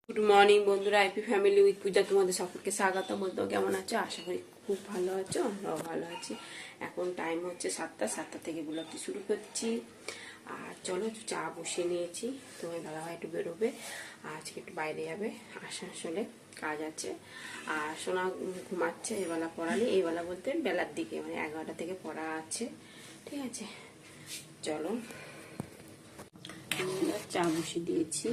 Good morning বন্ধুরা, IP family with পূজা তোমাদের সকলকে স্বাগত। বলতো কেমন আছো? আশা করি খুব ভালো আছো, আমরাও ভালো আছি। এখন টাইম হচ্ছে 7টা থেকে ব্লগটি শুরু করছি। আর চলো, চা বসিয়ে নিয়েছি। তোমার দাদাভাই একটু বেরোবে, আজকে একটু বাইরে যাবে, আসানসোলে কাজ আছে। আর সোনা ঘুমাচ্ছে, এবেলা পড়ালে, এইবেলা বলতে বেলার দিকে, মানে 11টা থেকে পড়া আছে। ঠিক আছে, চলো চা বসিয়ে দিয়েছি।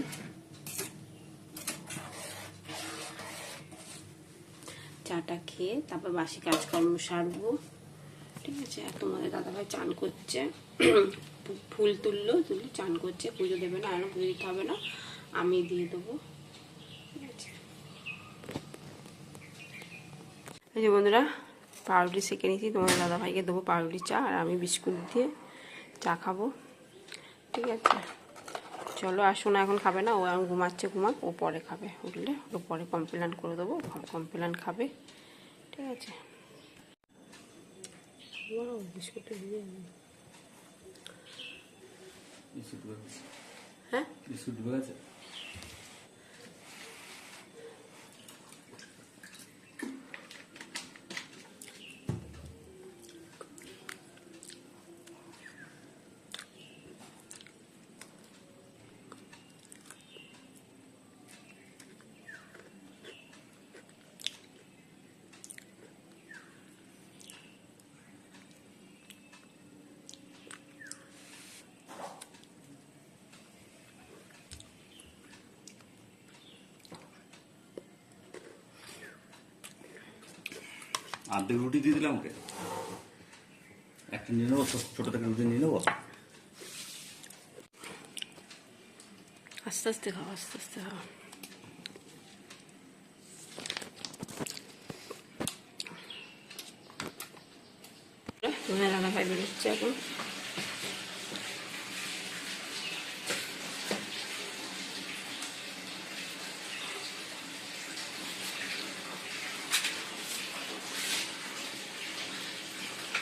চাটা খেয়ে তারপর বাসি কাজকর্ম সারবো। ঠিক আছে, আর তোমাদের দাদাভাই চান করছে, ফুল তুললে চান করছে। পুজো দেবে না, আর পুজো দিতে হবে না, আমি দিয়ে দেবো। ঠিক আছে, এই যে বন্ধুরা, পাউরুটি সেঁকে নিয়েছি, তোমাদের দাদাভাইকে দেবো পাউরুটি চা, আর আমি বিস্কুট দিয়ে চা খাবো। ঠিক আছে, চলো। আসো না, এখন খাবে না, ও এখন ঘুমাচ্ছে, ঘুমাক, ও পরে খাবে। উঠলে ও পরে কমপ্লেন করে দেবো, কমপ্লেন খাবে। ঠিক আছে, বিস্কুটটা দিয়ে হ্যাঁ বিস্কুট ঢুকে গেছে। অর্ধেক রুটি দিয়ে দিলাম ওকে, একটা নিয়ে নেবো, ছোট থেকে রুটি নিয়ে নেবো। আস্তে আস্তে খাও, আস্তে আস্তে খাও। রান্না ভাই বেরোচ্ছে এখন।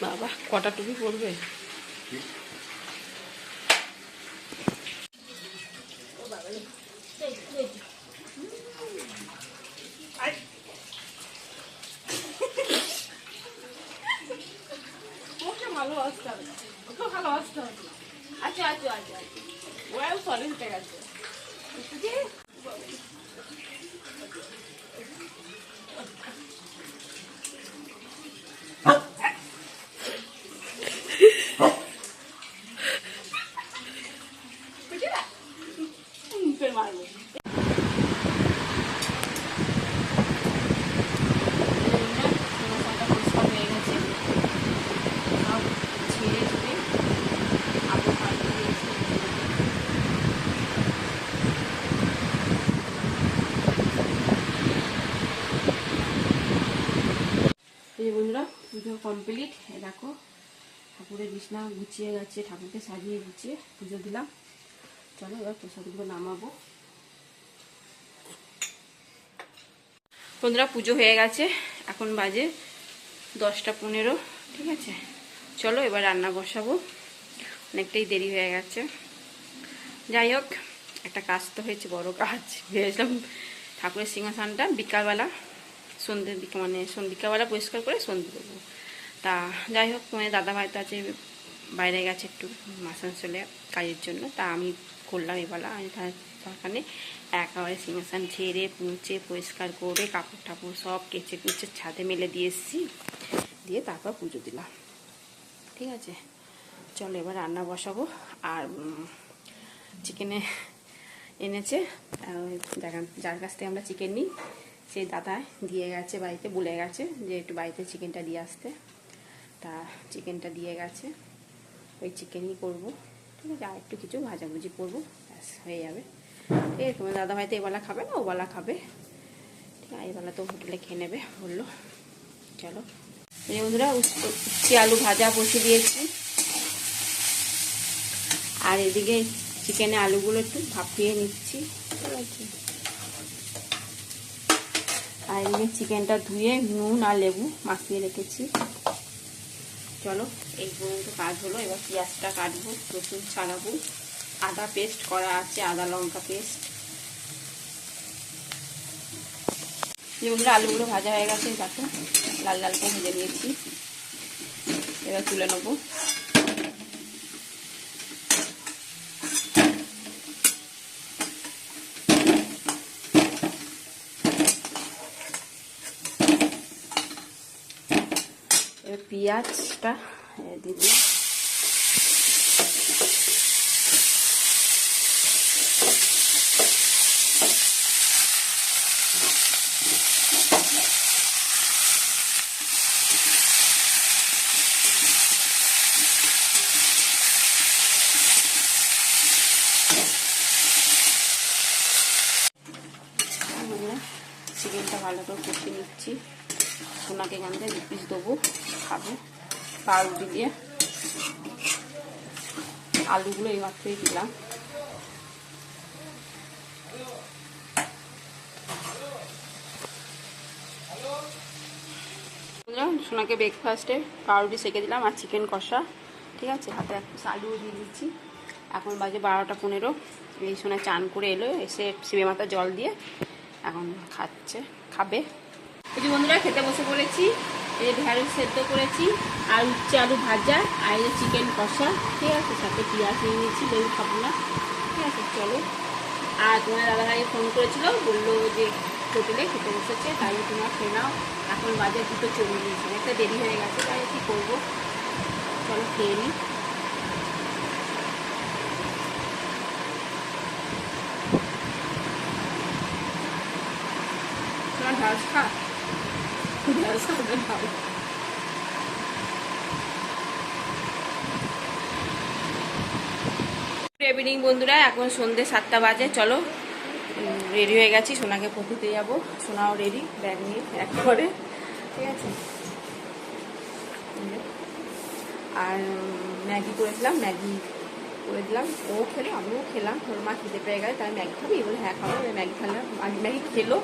বাবা, কটা টুপি পড়বে? ভালোবাসতে হবে, ওকে ভালোবাসতে হবে। আচ্ছা আচ্ছা আচ্ছা আচ্ছা, ওয়াও সরি উঠে গেছে। মারবো বন্ধুরা। পুজো কমপ্লিট, দেখো ঠাকুরের বিছনা গুছিয়ে গেছে, ঠাকুরকে সাজিয়ে গুছিয়ে পুজো দিলাম। চলো এবার প্রসাদগুলো নামাবো। বন্ধুরা, পুজো হয়ে গেছে, এখন বাজে 10টা 15। ঠিক আছে, চলো এবার রান্না বসাবো, অনেকটাই দেরি হয়ে গেছে। যাই হোক, একটা কাজ তো হয়েছে, বড় কাজ। ভেবেছিলাম ঠাকুরের সিংহাসনটা বিকালবেলা বিকালবেলা পরিষ্কার করে সন্ধ্যে দেবো। তা যাই হোক, তোমার দাদাভাই তো আছে বাইরে গেছে একটু আসানসোলে কাজের জন্য, তা আমি করলাম এবেলা। আমি দরকার নেই, একেবারে সিংহাসন ঝেড়ে পুঁছে পরিষ্কার করে কাপড় টাপড় সব কেচে কুচে ছাদে মেলে দিয়ে এসেছি, দিয়ে তারপর পুজো দিলাম। ঠিক আছে, চলো এবার রান্না বসাবো। আর চিকেনে এনেছে, যার কাছ থেকে আমরা চিকেন নিই, সেই দাদা দিয়ে গেছে বাড়িতে, বলে গেছে যে একটু বাড়িতে চিকেনটা দিয়ে আসতে। তা চিকেনটা দিয়ে গেছে, ওই চিকেনই করবো। ঠিক আছে, আর একটু কিছু ভাজাভুজি করবো, ব্যাস হয়ে যাবে। ঠিক আছে, তোমার দাদাভাই তো এবেলা খাবে না, ওবেলা খাবে। ঠিক আছে, এবেলা তো হোটেলে খেয়ে নেবে বললো। চলো এই বন্ধুরা, উচ্ছে আলু ভাজা বসিয়ে দিয়েছি, আর এদিকে চিকেনে আলুগুলো একটু ভাপিয়ে নিচ্ছি। ঠিক আছে, আর এদিকে চিকেনটা ধুয়ে নুন আর লেবু মাখিয়ে রেখেছি। চলো এই পর্যন্ত কাজ হলো, এবার পেঁয়াজটা কাটবো, রসুন ছাড়াবো, আদা পেস্ট করা আছে, আদা লঙ্কা পেস্ট। এই বন্ধুরা আলুগুলো ভাজা হয়ে গেছে, দেখো লাল লাল করে ভেজে নিয়েছি। এবার তুলে নেবো। এবার পেঁয়াজটা দিয়ে দিলাম। চিকেনটা ভালো করে কষিয়ে নিচ্ছি। সোনাকে এখান থেকে 2 পিস দেবো, খাবে পাউরুটি দিয়ে। আলুগুলো এই মাত্রই দিলাম। সোনাকে ব্রেকফাস্টে পাউরুটি সেঁকে দিলাম আর চিকেন কষা, ঠিক আছে। হাতে 1 পিস আলুও দিয়ে দিচ্ছি। এখন বাজে 12টা 15। এই সোনা চান করে এলো, এসে শিবে মাথা জল দিয়ে এখন খাবে। এই যে বন্ধুরা খেতে বসে পড়েছি। এই যে ঢেঁড়স সেদ্ধ করেছি, আর উচ্ছে আলু ভাজা, আর এই যে চিকেন কষা, ঠিক আছে। সাথে পেঁয়াজ নিয়ে নিয়েছি, লেবু খাবো না, ঠিক আছে। চলো। আর তোমার দাদাভাই ফোন করেছিল, বললো যে হোটেলে খেতে বসেছে, তাই তোমরা খেয়ে নাও। এখন বাজে 2:40, অনেকটা দেরি হয়ে গেছে, তাই কি করবো, চলো খেয়ে নিই। তোমার ঢেঁড়স খা, ঢেঁড়স খাবে ভালো। গুড ইভিনিং বন্ধুরা, এখন সন্ধ্যে 7টা বাজে। চলো রেডি হয়ে গেছি, সোনাকে পড়তে যাবো। সোনাও রেডি, ব্যাগ নিয়ে এক করে, ঠিক আছে। আর ম্যাগি করেছিলাম, ম্যাগি করে দিলাম, ও খেলো, আমিও খেলাম। ওর মা খেতে পেয়ে গেছে, তাই ম্যাগি খাবি বলে হ্যাঁ খাবো। ম্যাগি খেলাম, আজ ম্যাগি খেলো,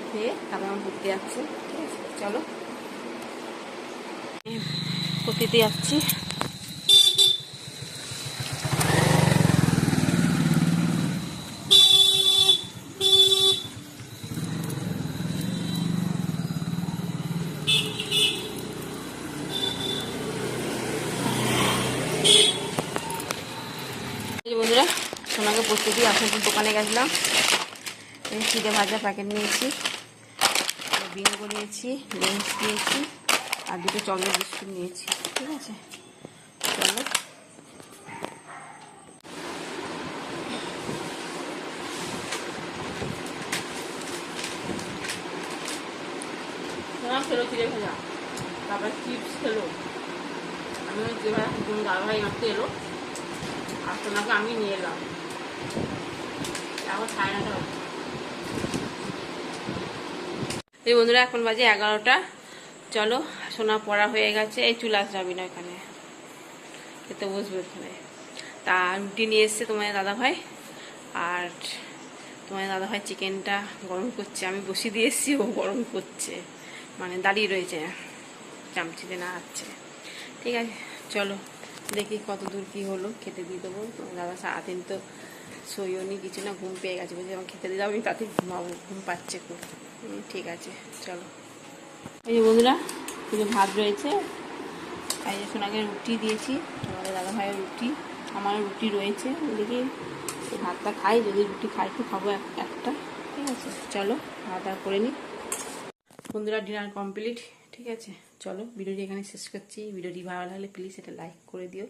খেয়ে তারপর আমার পড়তে যাচ্ছে, ঠিক আছে। চলো পড়তে যাচ্ছি। বন্ধুরা সোনাকে পড়তে দিয়ে আসলে দোকানে গেছিলাম। এই চিড়ে ভাজা প্যাকেট নিয়েছি, বিঙ্গো নিয়েছি, লেন্স নিয়েছি, আর 2টো চকলেট বিস্কুট নিয়েছি, ঠিক আছে। চলো সোনা খেলো চিড়ে ভাজা, তারপর চিপস খেলো। আমি চিড়ে ভাজা দাদাভাই মারতে এলো, আর সোনাকে আমি নিয়ে এলাম। এখন 9:30 বাজে। এই বন্ধুরা এখন বাজে 11টা। চলো সোনা পড়া হয়ে গেছে। এই চুল আস যাবি না, এখানে খেতে বসবে ওখানে। তা রুটি নিয়ে এসছে তোমার দাদাভাই, আর তোমার দাদাভাই চিকেনটা গরম করছে। আমি বসিয়ে দিয়ে এসছি, ও গরম করছে, মানে দাঁড়িয়ে রয়েছে, চামচিতে না আছে, ঠিক আছে। চলো দেখি কত দূর কী হলো, খেতে দিয়ে দেবো। তোমার দাদা সারাদিন তো সইও নি কিছু না, ঘুম পেয়ে গেছে, বলছি আমার খেতে দিয়ে দাও, আমি তাতে ঘুমাবো, ঘুম পাচ্ছে খুব। ঠিক আছে চলো। এই যে বন্ধুরা কিছু ভাত রয়েছে, এই যে সোনাকে রুটি দিয়েছি, তোমাদের দাদা ভাইয়ের রুটি, আমার রুটি রয়েছে। দেখি ভাতটা খাই, যদি রুটি খাই তো খাবো একটা, ঠিক আছে। চলো খাওয়া দাওয়া করে নিই। বন্ধুরা ডিনার কমপ্লিট, ঠিক আছে। চলো ভিডিওটি এখানে শেষ করছি। ভিডিওটি ভালো লাগলে প্লিজ এটা লাইক করে দিও,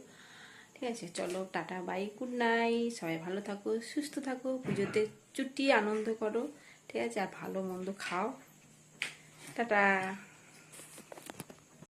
ঠিক আছে। চলো টাটা বাই, গুড নাইট। সবাই ভালো থাকো, সুস্থ থাকো, পুজোতে ছুটি আনন্দ করো, ঠিক আছে। আর ভালো মন্দ খাও, টাটা।